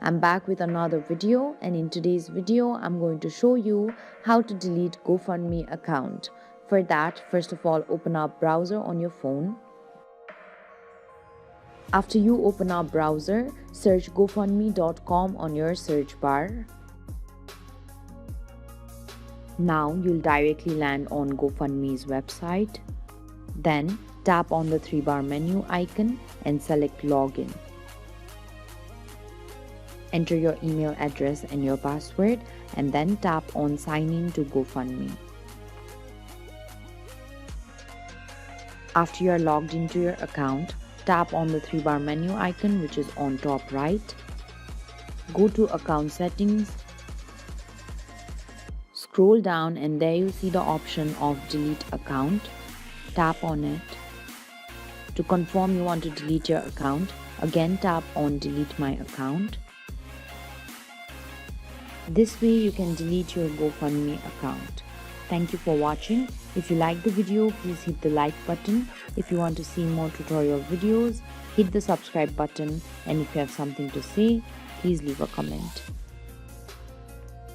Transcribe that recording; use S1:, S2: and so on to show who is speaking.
S1: I'm back with another video, and in today's video I'm going to show you how to delete GoFundMe account. For that, first of all, open up browser on your phone. After you open up browser, search gofundme.com on your search bar. Now you'll directly land on GoFundMe's website. Then tap on the 3-bar menu icon and select Login. Enter your email address and your password, and then tap on Sign in to GoFundMe. After you are logged into your account, tap on the 3-bar menu icon which is on top right. Go to Account Settings. Scroll down and there you see the option of Delete Account. Tap on it. To confirm you want to delete your account, again tap on Delete My Account. This way you can delete your GoFundMe account. Thank you for watching. If you like the video, please hit the like button. If you want to see more tutorial videos, hit the subscribe button. And if you have something to say, please leave a comment.